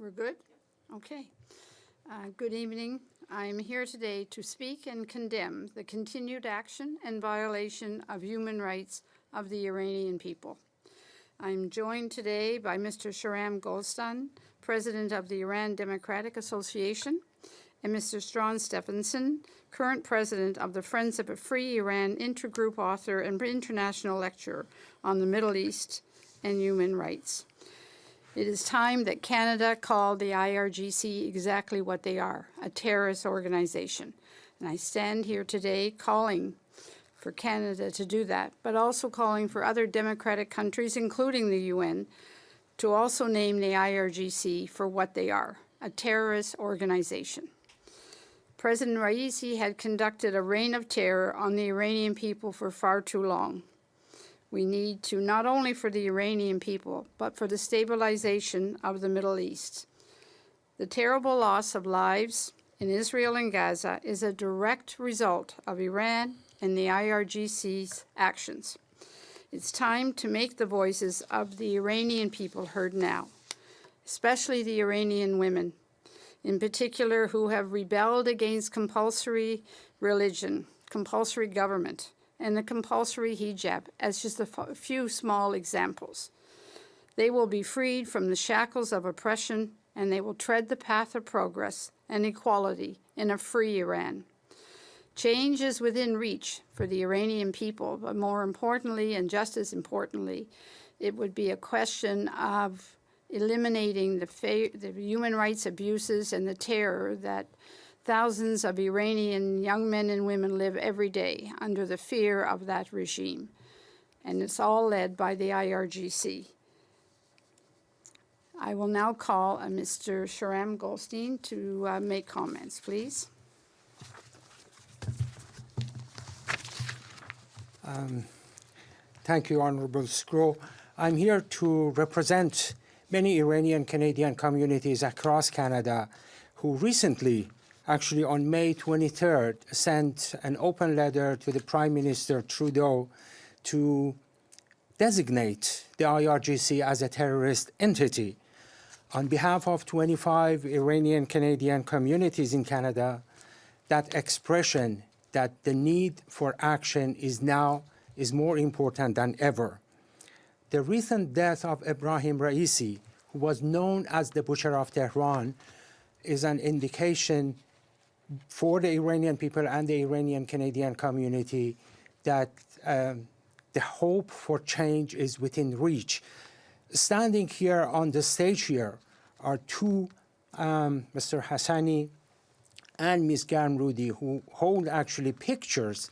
We're good? Okay. Good evening. I am here today to speak and condemn the continued action and violation of human rights of the Iranian people. I'm joined today by Mr. Shahram Golestaneh, President of the Iran Democratic Association, and Mr. Struan Stevenson, current President of the Friends of a Free Iran intergroup author and international lecturer on the Middle East and human rights. It is time that Canada called the IRGC exactly what they are, a terrorist organization. And I stand here today calling for Canada to do that, but also calling for other democratic countries, including the UN, to also name the IRGC for what they are, a terrorist organization. President Raisi had conducted a reign of terror on the Iranian people for far too long. We need to, not only for the Iranian people, but for the stabilization of the Middle East. The terrible loss of lives in Israel and Gaza is a direct result of Iran and the IRGC's actions. It's time to make the voices of the Iranian people heard now, especially the Iranian women, in particular, who have rebelled against compulsory religion, compulsory government, and the compulsory hijab as just a few small examples. They will be freed from the shackles of oppression, and they will tread the path of progress and equality in a free Iran. Change is within reach for the Iranian people, but more importantly, and just as importantly, it would be a question of eliminating the human rights abuses and the terror that thousands of Iranian young men and women live every day under the fear of that regime. And it's all led by the IRGC. I will now call Mr. Shahram Golestaneh to make comments, please. Thank you, Honorable Sgro. I'm here to represent many Iranian Canadian communities across Canada who recently, actually on May 23rd, sent an open letter to the Prime Minister Trudeau to designate the IRGC as a terrorist entity. On behalf of 25 Iranian Canadian communities in Canada, that expression that the need for action is more important than ever. The recent death of Ebrahim Raisi, who was known as the Butcher of Tehran, is an indication for the Iranian people and the Iranian Canadian community that the hope for change is within reach. Standing here on the stage here are two, Mr. Hassani and Ms. Garmrudi, who hold actually pictures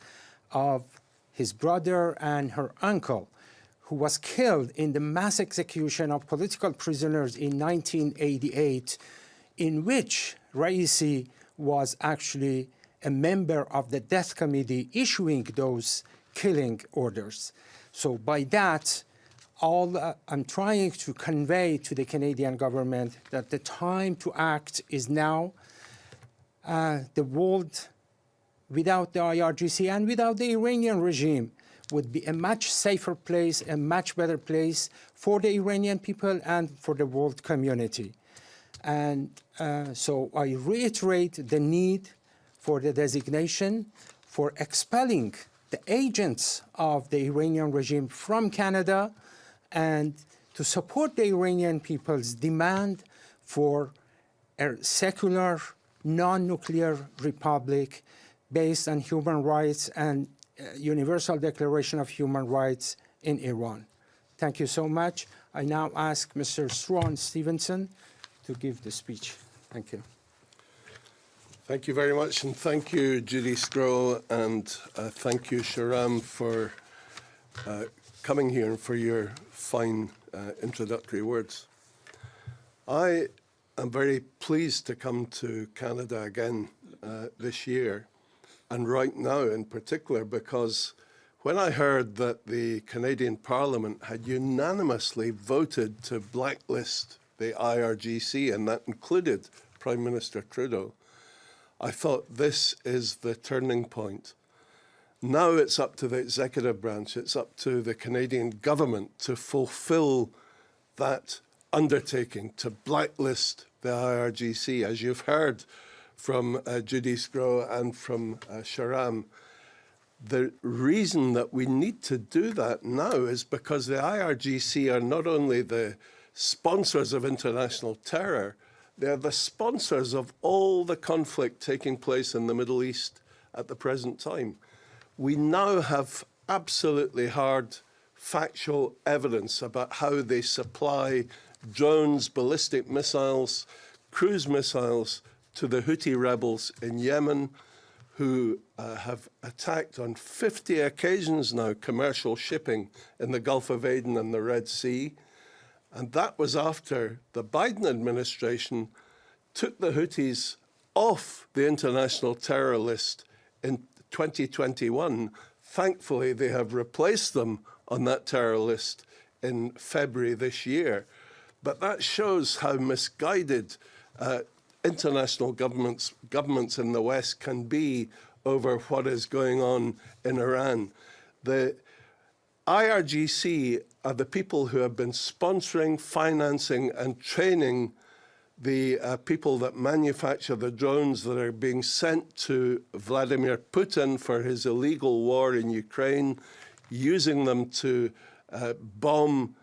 of his brother and her uncle, who was killed in the mass execution of political prisoners in 1988, in which Raisi was actually a member of the death committee issuing those killing orders. So by that, I'm trying to convey to the Canadian government that the time to act is now. The world without the IRGC and without the Iranian regime would be a much safer place, a much better place for the Iranian people and for the world community. And so I reiterate the need for the designation, for expelling the agents of the Iranian regime from Canada, and to support the Iranian people's demand for a secular, non-nuclear republic based on human rights and Universal Declaration of Human Rights in Iran. Thank you so much. I now ask Mr. Struan Stevenson to give the speech. Thank you. Thank you very much, and thank you, Judy Sgro, and thank you, Shahram, for coming here and for your fine introductory words. I am very pleased to come to Canada again this year, and right now in particular, because when I heard that the Canadian Parliament had unanimously voted to blacklist the IRGC, and that included Prime Minister Trudeau, I thought this is the turning point. Now it's up to the executive branch, it's up to the Canadian government to fulfill that undertaking, to blacklist the IRGC, as you've heard from Judy Sgro and from Shahram. The reason that we need to do that now is because the IRGC are not only the sponsors of international terror, they are the sponsors of all the conflict taking place in the Middle East at the present time. We now have absolutely hard factual evidence about how they supply drones, ballistic missiles, cruise missiles to the Houthi rebels in Yemen, who have attacked on 50 occasions now commercial shipping in the Gulf of Aden and the Red Sea. And that was after the Biden administration took the Houthis off the international terror list in 2021. Thankfully, they have replaced them on that terror list in February this year. But that shows how misguided international governments in the West can be over what is going on in Iran. The IRGC are the people who have been sponsoring, financing, and training the people that manufacture the drones that are being sent to Vladimir Putin for his illegal war in Ukraine, using them to bomb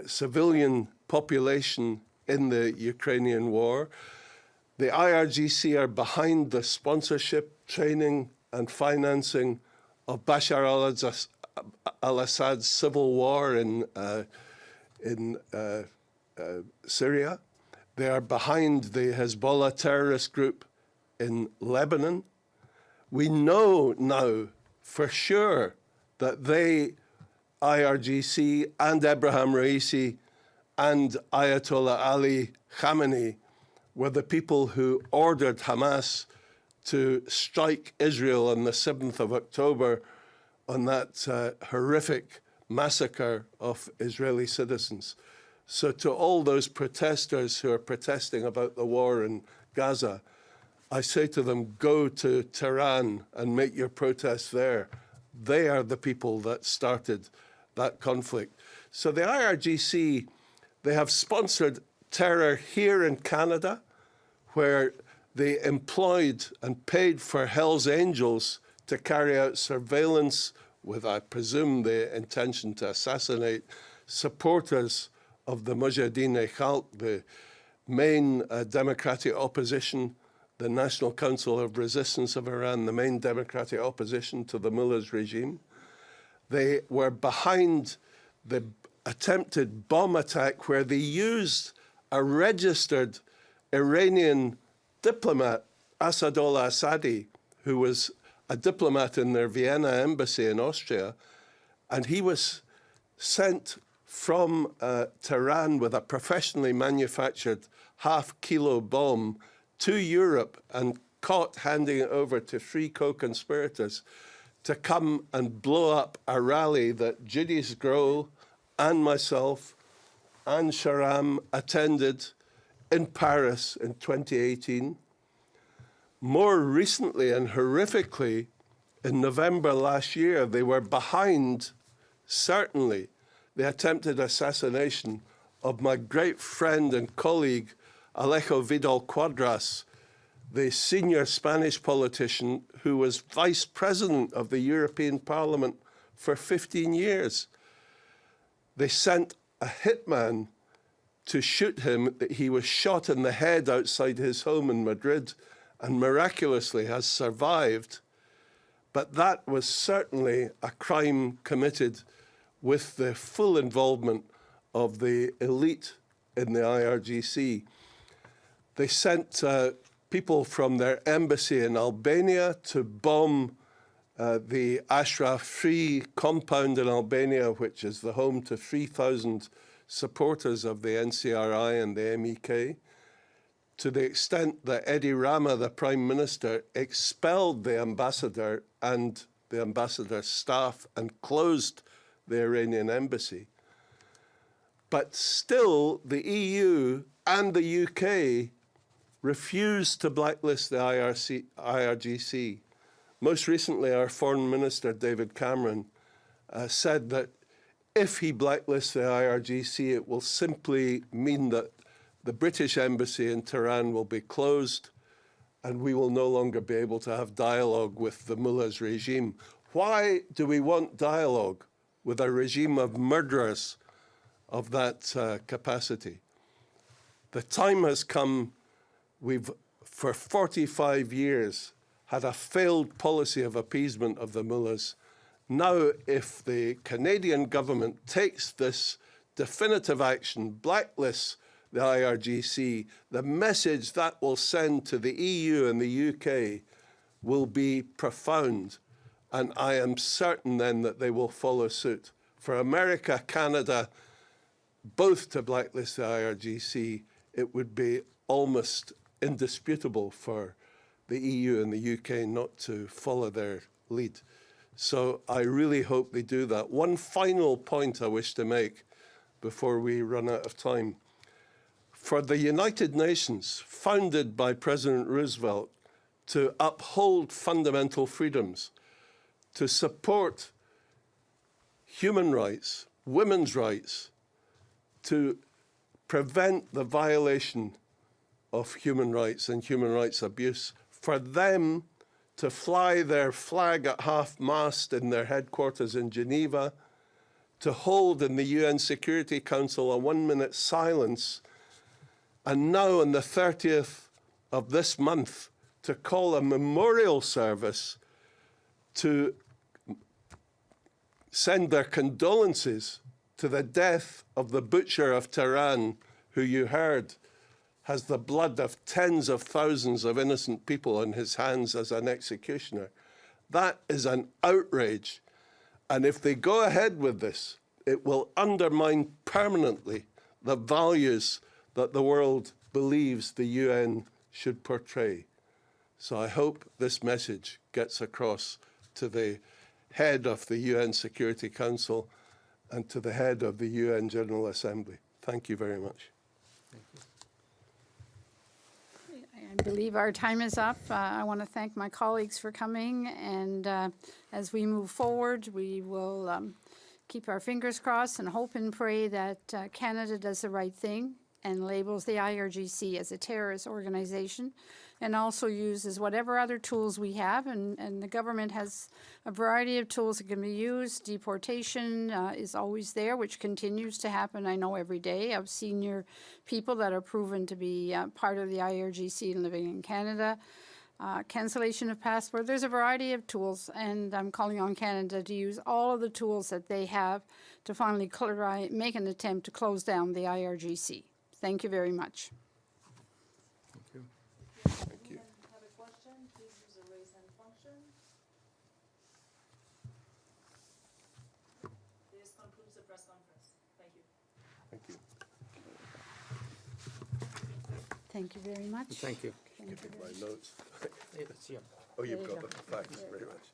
civilian population in the Ukrainian war. The IRGC are behind the sponsorship, training, and financing of Bashar al-Assad's civil war in Syria. They are behind the Hezbollah terrorist group in Lebanon. We know now for sure that they, IRGC and Ebrahim Raisi and Ayatollah Ali Khamenei, were the people who ordered Hamas to strike Israel on the 7th of October on that horrific massacre of Israeli citizens. So to all those protesters who are protesting about the war in Gaza, I say to them, go to Tehran and make your protests there. They are the people that started that conflict. So the IRGC, they have sponsored terror here in Canada, where they employed and paid for Hell's Angels to carry out surveillance with, I presume, the intention to assassinate supporters of the Mujahideen-e-Khalq, the main democratic opposition, the National Council of Resistance of Iran, the main democratic opposition to the mullah's regime. They were behind the attempted bomb attack where they used a registered Iranian diplomat, Asadollah Assadi, who was a diplomat in their Vienna embassy in Austria, and he was sent from Tehran with a professionally manufactured half-kilo bomb to Europe and caught handing it over to three co-conspirators to come and blow up a rally that Judy Sgro and myself and Shahram attended in Paris in 2018. More recently and horrifically, in November last year, they were behind, certainly, the attempted assassination of my great friend and colleague, Alejo Vidal-Quadras, the senior Spanish politician who was vice president of the European Parliament for 15 years. They sent a hitman to shoot him. He was shot in the head outside his home in Madrid and miraculously has survived. But that was certainly a crime committed with the full involvement of the elite in the IRGC. They sent people from their embassy in Albania to bomb the Ashraf Free compound in Albania, which is the home to 3,000 supporters of the NCRI and the MEK, to the extent that Edi Rama, the Prime Minister, expelled the ambassador and the ambassador's staff and closed the Iranian embassy. But still, the EU and the UK refused to blacklist the IRGC. Most recently, our Foreign Minister, David Cameron, said that if he blacklists the IRGC, it will simply mean that the British embassy in Tehran will be closed, and we will no longer be able to have dialogue with the mullah's regime. Why do we want dialogue with a regime of murderers of that capacity? The time has come. We've, for 45 years, had a failed policy of appeasement of the mullahs. Now, if the Canadian government takes this definitive action, blacklists the IRGC, the message that will send to the EU and the UK will be profound. And I am certain then that they will follow suit. For America, Canada, both to blacklist the IRGC, it would be almost indisputable for the EU and the UK not to follow their lead. So I really hope they do that. One final point I wish to make before we run out of time. For the United Nations, founded by President Roosevelt to uphold fundamental freedoms, to support human rights, women's rights, to prevent the violation of human rights and human rights abuse, for them to fly their flag at half-mast in their headquarters in Geneva, to hold in the UN Security Council a 1-minute silence, and now on the 30th of this month to call a memorial service to send their condolences to the death of the butcher of Tehran, who you heard has the blood of tens of thousands of innocent people on his hands as an executioner. That is an outrage. And if they go ahead with this, it will undermine permanently the values that the world believes the UN should portray. So I hope this message gets across to the head of the UN Security Council and to the head of the UN General Assembly. Thank you very much. Thank you. I believe our time is up. I want to thank my colleagues for coming, and as we move forward, we will keep our fingers crossed and hope and pray that Canada does the right thing and labels the IRGC as a terrorist organization, and also uses whatever other tools we have, and the government has a variety of tools that can be used. Deportation is always there, which continues to happen, I know, every day, of senior people that are proven to be part of the IRGC and living in Canada. Cancellation of passport. There's a variety of tools, and I'm calling on Canada to use all of the tools that they have to finally make an attempt to close down the IRGC. Thank you very much. Thank you. Thank you. Have a question, please use the raise hand function. This concludes the press conference. Thank you. Thank you. Thank you very much. Thank you. Thank you Give very me my notes. It's here. Oh, you've There you got go. them. Thanks very much.